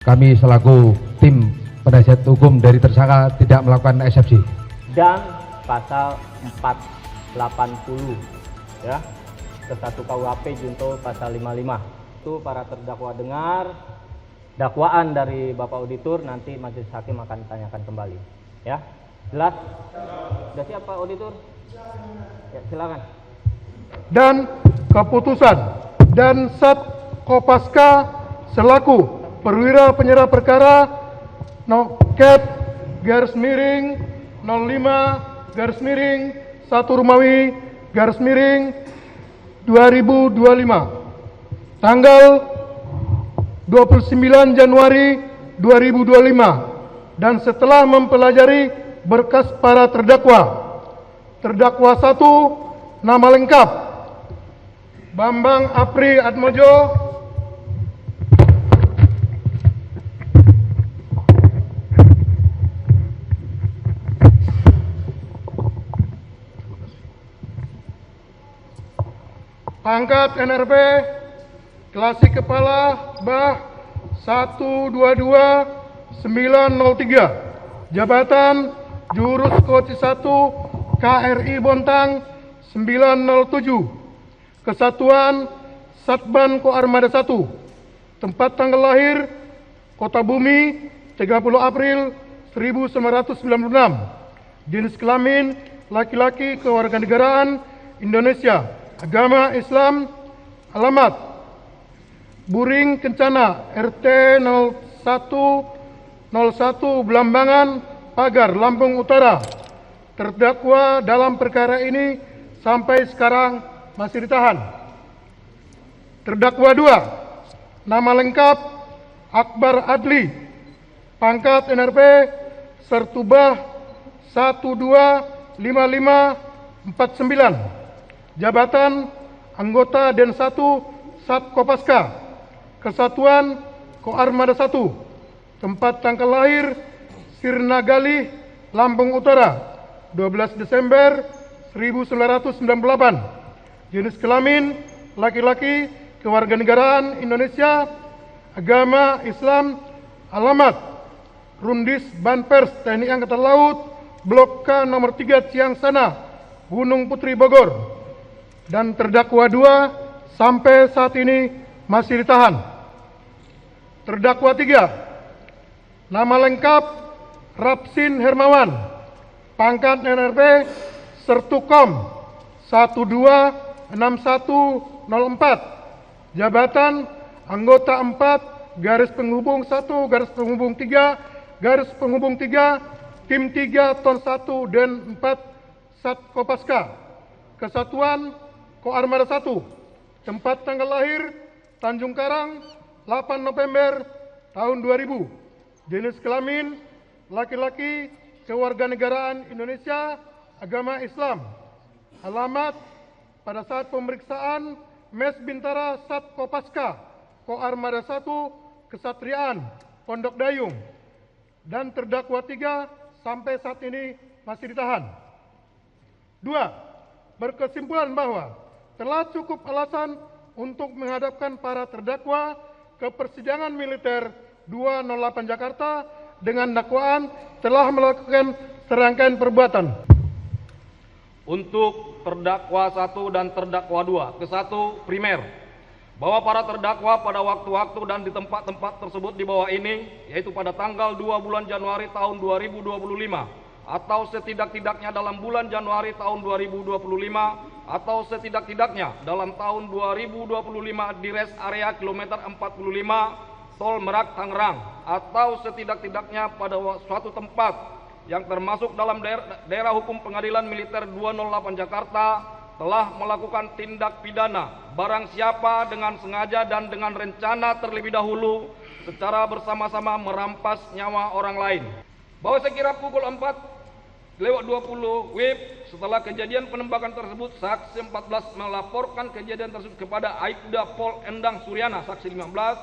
Kami selaku tim penasihat hukum dari tersangka tidak melakukan eksepsi. Dan pasal 480 ya, ke 1 KUHP junto pasal 55. Itu para terdakwa dengar dakwaan dari Bapak Auditor, nanti majelis hakim akan tanyakan kembali. Ya, jelas? Sudah siap Pak Auditor? Ya, silakan. Dan keputusan dan Sat Kopaska selaku perwira penyerah perkara Ket garis miring 05 garis miring 1 Romawi garis miring 2025 tanggal 29 Januari 2025, dan setelah mempelajari berkas para terdakwa 1, nama lengkap Bambang Apri Atmojo, pangkat NRP klasik kepala Bah 122903, jabatan Jurus Koci 1 KRI Bontang 907, Kesatuan Satban Koarmada 1, tempat tanggal lahir Kota Bumi 30 April 1996, jenis kelamin laki-laki, kewarganegaraan Indonesia, agama Islam, alamat Buring Kencana RT 0101 Belambangan Pagar, Lampung Utara. Terdakwa dalam perkara ini sampai sekarang masih ditahan. Terdakwa 2, nama lengkap Akbar Adli, pangkat NRP Sertubah 125549, jabatan anggota Den 1 Sat Kopaska, Kesatuan Koarmada 1, tempat tanggal lahir Sirnagali, Lampung Utara 12 Desember 1998, jenis kelamin laki-laki, kewarganegaraan Indonesia, agama Islam, alamat Rundis Banpers TNI Angkatan Laut, Blok K nomor 3 Ciangsana, Gunung Putri, Bogor. Dan terdakwa 2 sampai saat ini masih ditahan. Terdakwa 3, nama lengkap Rapsin Hermawan, pangkat NRP Sertukom 126104, jabatan anggota 4 garis penghubung 1 garis penghubung 3 garis penghubung 3 tim 3 ton 1 dan 4 Sat Kopaska, Kesatuan Koarmada 1, tempat tanggal lahir Tanjung Karang 8 November tahun 2000, jenis kelamin laki-laki, kewarganegaraan Indonesia, agama Islam, alamat pada saat pemeriksaan Mes Bintara Sat Kopaska Koarmada 1 Kesatriaan Pondok Dayung. Dan terdakwa 3 sampai saat ini masih ditahan. 2, berkesimpulan bahwa telah cukup alasan untuk menghadapkan para terdakwa ke persidangan militer 208 Jakarta dengan dakwaan telah melakukan serangkaian perbuatan. Untuk terdakwa 1 dan terdakwa 2, ke 1 primer, bahwa para terdakwa pada waktu-waktu dan di tempat-tempat tersebut di bawah ini, yaitu pada tanggal 2 bulan Januari tahun 2025, atau setidak-tidaknya dalam bulan Januari tahun 2025, atau setidak-tidaknya dalam tahun 2025 di rest area kilometer 45 Tol Merak Tangerang, atau setidak-tidaknya pada suatu tempat yang termasuk dalam daerah hukum Pengadilan Militer 208 Jakarta, telah melakukan tindak pidana barang siapa dengan sengaja dan dengan rencana terlebih dahulu secara bersama-sama merampas nyawa orang lain. Bahwa sekira pukul 4:20 WIB, setelah kejadian penembakan tersebut, saksi 14 melaporkan kejadian tersebut kepada Aibda Pol Endang Suryana, saksi 15,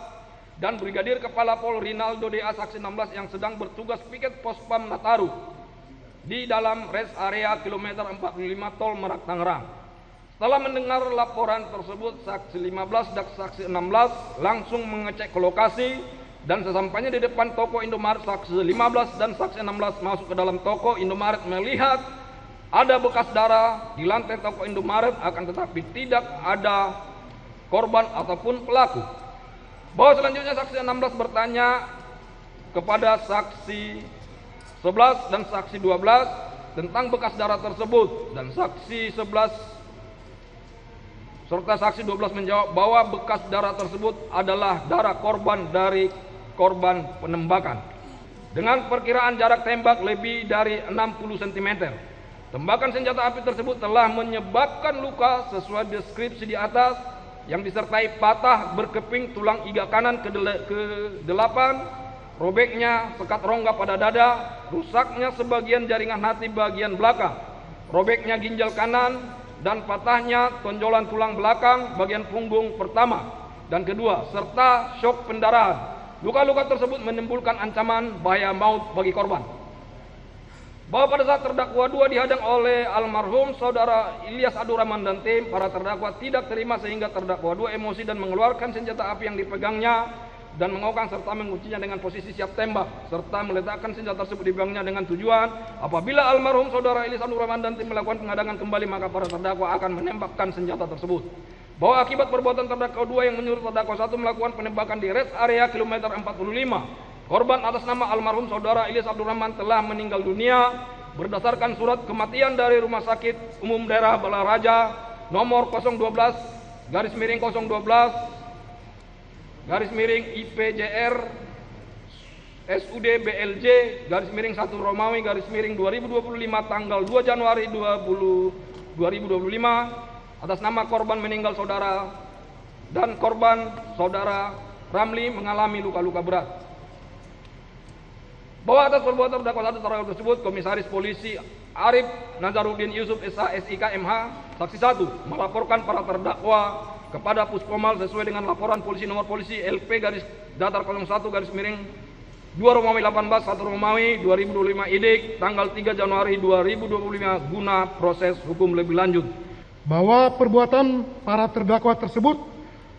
dan Brigadir Kepala Pol Rinaldo DA, saksi 16, yang sedang bertugas piket Pospam Nataru di dalam rest area kilometer 45 Tol Merak Tangerang. Setelah mendengar laporan tersebut, saksi 15 dan saksi 16 langsung mengecek ke lokasi dan sesampainya di depan toko Indomaret, saksi 15 dan saksi 16 masuk ke dalam toko Indomaret melihat ada bekas darah di lantai toko Indomaret, akan tetapi tidak ada korban ataupun pelaku. Bahwa selanjutnya saksi 16 bertanya kepada saksi 11 dan saksi 12 tentang bekas darah tersebut, dan saksi 11 serta saksi 12 menjawab bahwa bekas darah tersebut adalah darah korban dari korban penembakan dengan perkiraan jarak tembak lebih dari 60 cm. Tembakan senjata api tersebut telah menyebabkan luka sesuai deskripsi di atas, yang disertai patah berkeping tulang iga kanan ke-8, robeknya sekat rongga pada dada, rusaknya sebagian jaringan hati bagian belakang, robeknya ginjal kanan, dan patahnya tonjolan tulang belakang bagian punggung pertama dan kedua, serta syok pendarahan. Luka-luka tersebut menimbulkan ancaman bahaya maut bagi korban. Bahwa pada saat terdakwa 2 dihadang oleh almarhum saudara Ilyas Abdurrahman dan tim, para terdakwa tidak terima sehingga terdakwa 2 emosi dan mengeluarkan senjata api yang dipegangnya dan mengokang serta menguncinya dengan posisi siap tembak, serta meletakkan senjata tersebut di pegangnya dengan tujuan apabila almarhum saudara Ilyas Abdurrahman dan tim melakukan pengadangan kembali, maka para terdakwa akan menembakkan senjata tersebut. Bahwa akibat perbuatan terdakwa 2 yang menyuruh terdakwa 1 melakukan penembakan di rest area kilometer 45, korban atas nama almarhum saudara Ilyas Abdurrahman telah meninggal dunia berdasarkan surat kematian dari Rumah Sakit Umum Daerah Balaraja nomor 012 garis miring 012 garis miring IPJR SUD BLJ garis miring 1 Romawi garis miring 2025 tanggal 2 Januari 2025 atas nama korban meninggal saudara dan korban saudara Ramli mengalami luka-luka berat. Bahwa atas perbuatan terdakwa 1 tersebut, Komisaris Polisi Arif Nazaruddin Yusuf SH SIK MH saksi 1 melaporkan para terdakwa kepada Puskomal sesuai dengan laporan polisi nomor polisi LP garis datar 01 garis miring 2 Romawi 18 1 Romawi 2025 IDIK tanggal 3 Januari 2025 guna proses hukum lebih lanjut. Bahwa perbuatan para terdakwa tersebut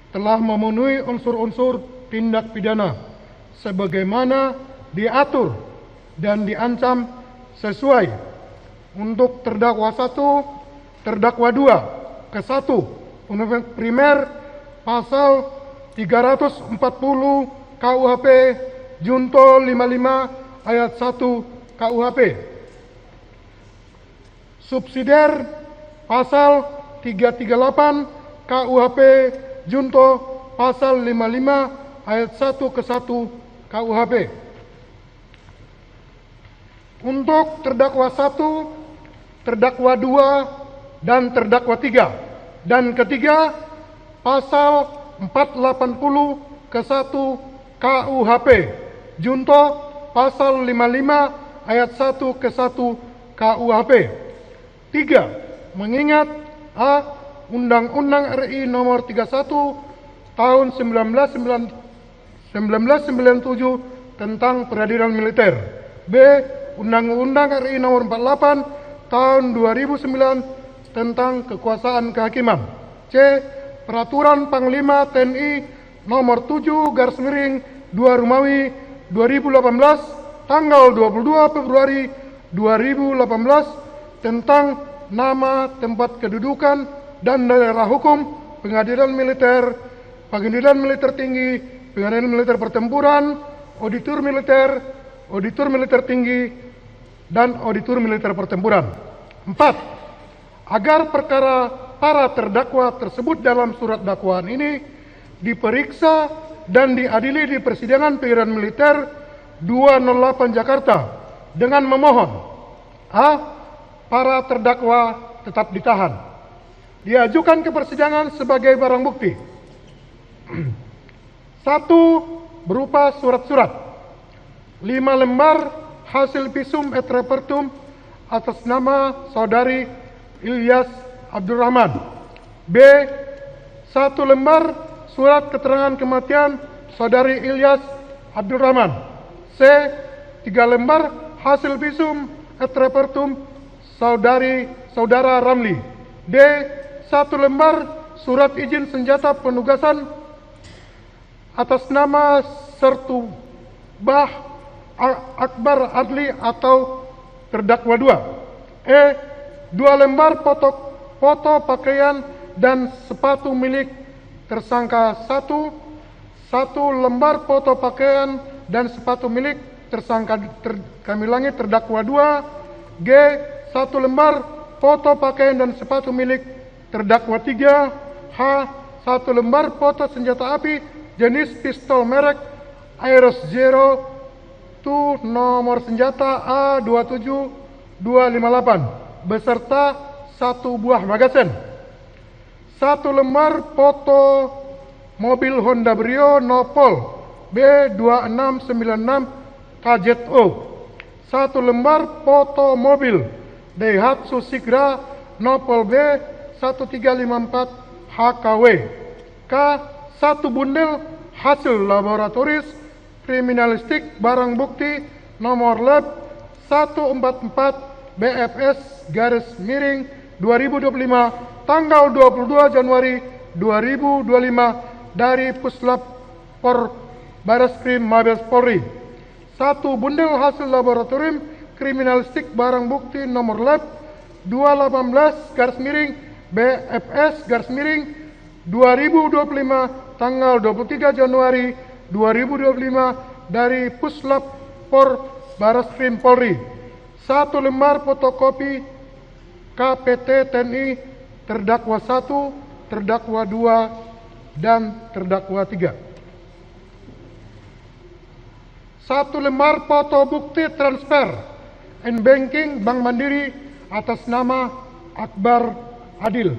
telah memenuhi unsur-unsur tindak pidana sebagaimana diatur dan diancam sesuai untuk terdakwa 1, terdakwa 2 ke 1 Undang-Undang Primer pasal 340 KUHP Junto 55 ayat 1 KUHP. Subsidiar pasal 338 KUHP Junto pasal 55 ayat 1 ke 1 KUHP. Untuk terdakwa 1, terdakwa 2, dan terdakwa 3 dan ketiga pasal 480 ke 1 KUHP Junto pasal 55 ayat 1 ke 1 KUHP. 3. Mengingat A. Undang-Undang RI nomor 31 tahun 1997 tentang peradilan militer. B. Undang-Undang RI nomor 48 tahun 2009 tentang kekuasaan kehakiman. C. Peraturan Panglima TNI nomor 7 garis miring 2 Romawi 2018 tanggal 22 Februari 2018 tentang nama, tempat kedudukan, dan daerah hukum pengadilan militer, pengadilan militer tinggi, pengadilan militer pertempuran, auditor militer tinggi, dan auditor militer pertempuran. 4. Agar perkara para terdakwa tersebut dalam surat dakwaan ini diperiksa dan diadili di persidangan pengadilan militer 208 Jakarta dengan memohon A. Para terdakwa tetap ditahan, diajukan ke persidangan sebagai barang bukti. 1. Berupa surat-surat 5 lembar hasil visum et repertum atas nama saudari Ilyas Abdurrahman. B. 1 lembar surat keterangan kematian saudari Ilyas Abdurrahman. C. 3 lembar hasil visum et repertum saudara Ramli. D. 1 lembar surat izin senjata penugasan atas nama Sertu Bah Akbar Adli atau terdakwa 2. 2 lembar foto pakaian dan sepatu milik tersangka 1 lembar foto pakaian dan sepatu milik tersangka kami ulangi terdakwa 2. 1 lembar foto pakaian dan sepatu milik terdakwa 3. 1 lembar foto senjata api jenis pistol merek Aeros Zero 2 nomor senjata A27258 beserta 1 buah magasin. 1 lembar foto mobil Honda Brio Nopol B2696 KZO. 1 lembar foto mobil Daihatsu Sigra Nopol B1354 HKW. 1 bundel hasil laboratoris kriminalistik barang bukti nomor lab 144 BFS garis miring 2025 tanggal 22 Januari 2025 dari Puslap Por Bareskrim Mabes Polri. 1 bundel hasil laboratorium kriminalistik barang bukti nomor lab 218 garis miring BFS garis miring 2025 tanggal 23 Januari 2025 dari Puslap Por Bareskrim Polri. 1 lembar fotokopi KPT TNI terdakwa 1, terdakwa 2, dan terdakwa 3. 1 lembar foto bukti transfer banking Bank Mandiri atas nama Akbar Adil.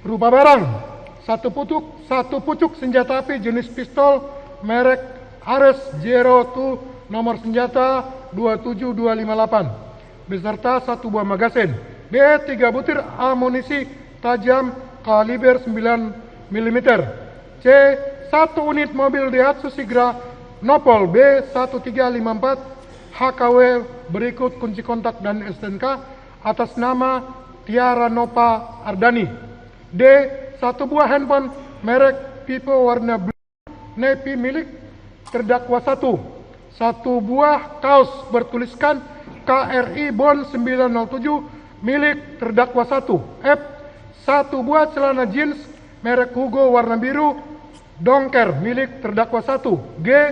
Berupa barang 1 pucuk senjata api jenis pistol merek Ares Zero 2 nomor senjata 27258 beserta 1 buah magasin. 3 butir amunisi tajam kaliber 9 mm. 1 unit mobil Daihatsu Sigra Nopol B1354 HKW berikut kunci kontak dan STNK atas nama Tiara Nopa Ardani. 1 buah handphone merek Vivo warna blue navy milik terdakwa 1. 1 buah kaos bertuliskan KRI Bond 907 milik terdakwa 1. 1 buah celana jeans merek Hugo warna biru dongker milik terdakwa 1. 1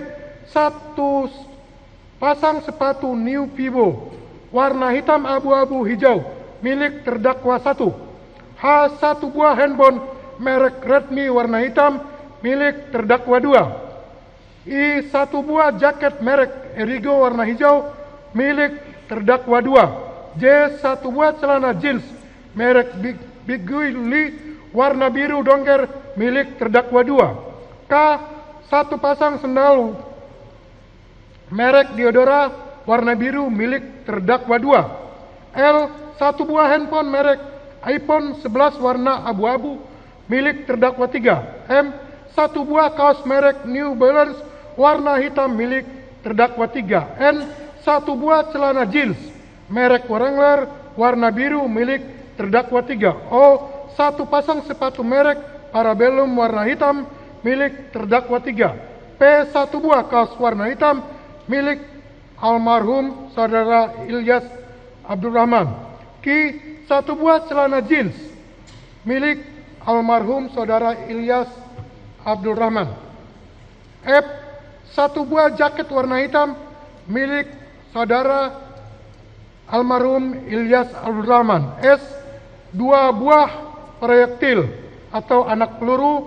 pasang sepatu New Vivo warna hitam abu-abu hijau milik terdakwa 1. 1 buah handphone merek Redmi warna hitam milik terdakwa 2. 1 buah jaket merek Erigo warna hijau milik terdakwa 2. 1 buah celana jeans merek Big Willy warna biru dongker milik terdakwa 2. 1 pasang sendal merek Diodora warna biru milik terdakwa 2. 1 buah handphone merek iPhone 11 warna abu-abu milik terdakwa 3. 1 buah kaos merek New Balance warna hitam milik terdakwa 3. 1 buah celana jeans merek Wrangler warna biru milik terdakwa 3. 1 pasang sepatu merek Parabellum warna hitam milik terdakwa 3. 1 buah kaos warna hitam milik almarhum saudara Ilyas Abdurrahman. 1 buah celana jeans milik almarhum saudara Ilyas Abdurrahman. 1 buah jaket warna hitam milik saudara almarhum Ilyas Abdurrahman. 2 buah proyektil atau anak peluru,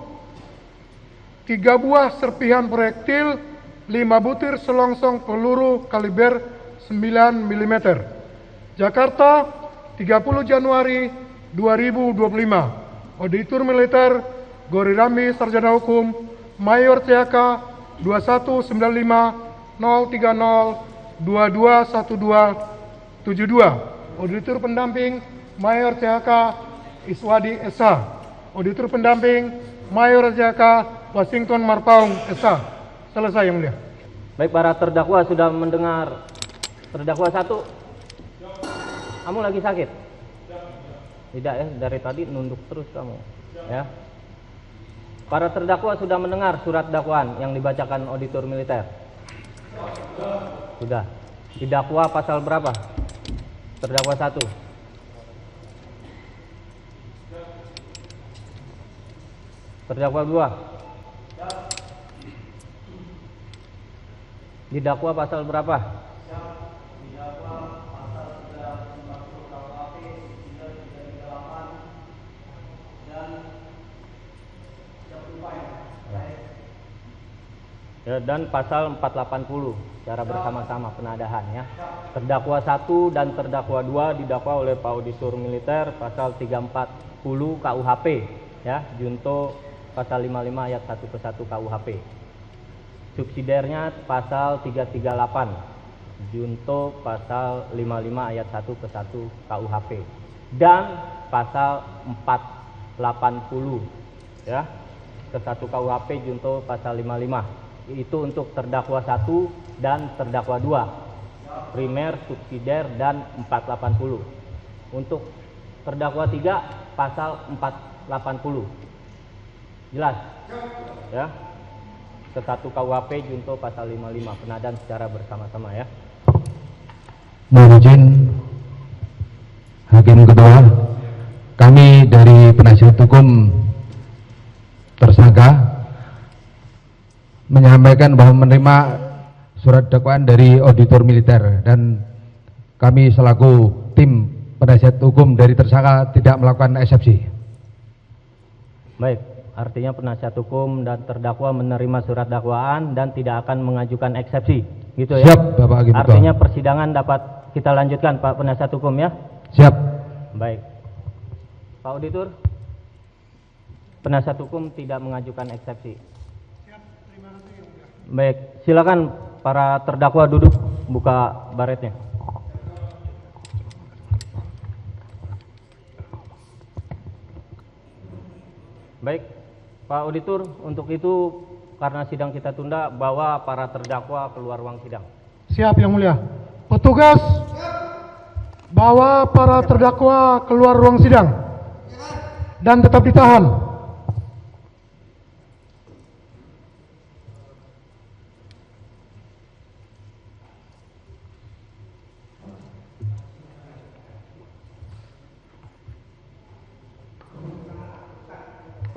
3 buah serpihan proyektil, 5 butir selongsong peluru kaliber 9 mm. Jakarta, 30 Januari 2025. Auditor Militer Gori Ramli Sarjana Hukum Mayor CHK 2195 030 221272. Auditor Pendamping Mayor CHK Iswadi SH. Auditor Pendamping Mayor CHK Washington Marpaung SH. Selesai yang mulia. Baik, para terdakwa sudah mendengar. Terdakwa 1. Kamu lagi sakit? Tidak ya, dari tadi nunduk terus kamu. Ya. Para terdakwa sudah mendengar surat dakwaan yang dibacakan auditor militer? Sudah. Didakwa pasal berapa? Terdakwa 1. Terdakwa 2. Didakwa pasal berapa? Ya, dan pasal 480 secara bersama-sama penadahan ya. Terdakwa 1 dan terdakwa 2 didakwa oleh Pak Auditor Militer pasal 340 KUHP ya, junto pasal 55 ayat 1 ke 1 KUHP. Subsidiarnya pasal 338 junto pasal 55 ayat 1 ke 1 KUHP dan pasal 480 ya ke 1 KUHP junto pasal 55. Itu untuk terdakwa 1 dan terdakwa 2, primer, subsidiar, dan 480. Untuk terdakwa 3 pasal 480. Jelas? Ya. Ke 1 KUHP junto pasal 55, penadahan secara bersama-sama ya. Mohon izin Hakim Ketua, kami dari penasihat hukum tersangka menyampaikan bahwa menerima surat dakwaan dari auditor militer dan kami selaku tim penasihat hukum dari tersangka tidak melakukan eksepsi. Baik, artinya penasihat hukum dan terdakwa menerima surat dakwaan dan tidak akan mengajukan eksepsi, gitu ya? Siap, Bapak Hakim Ketua. Artinya persidangan dapat kita lanjutkan, Pak penasihat hukum ya? Siap. Baik. Pak Auditor, penasihat hukum tidak mengajukan eksepsi. Baik, silakan para terdakwa duduk, buka baretnya. Baik, Pak Auditor, untuk itu karena sidang kita tunda, bawa para terdakwa keluar ruang sidang. Siap Yang Mulia. Petugas, bawa para terdakwa keluar ruang sidang dan tetap ditahan.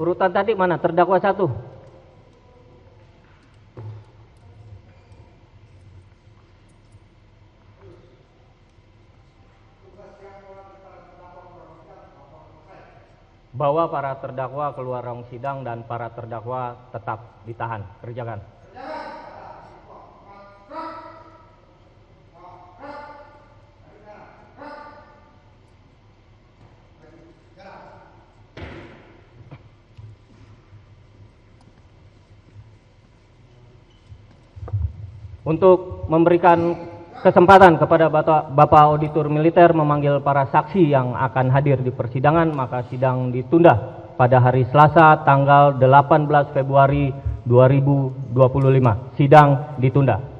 Urutan tadi mana? Terdakwa 1. Bawa para terdakwa keluar ruang sidang dan para terdakwa tetap ditahan. Kerjakan. Untuk memberikan kesempatan kepada Bapak Auditor Militer memanggil para saksi yang akan hadir di persidangan, maka sidang ditunda pada hari Selasa tanggal 18 Februari 2025. Sidang ditunda.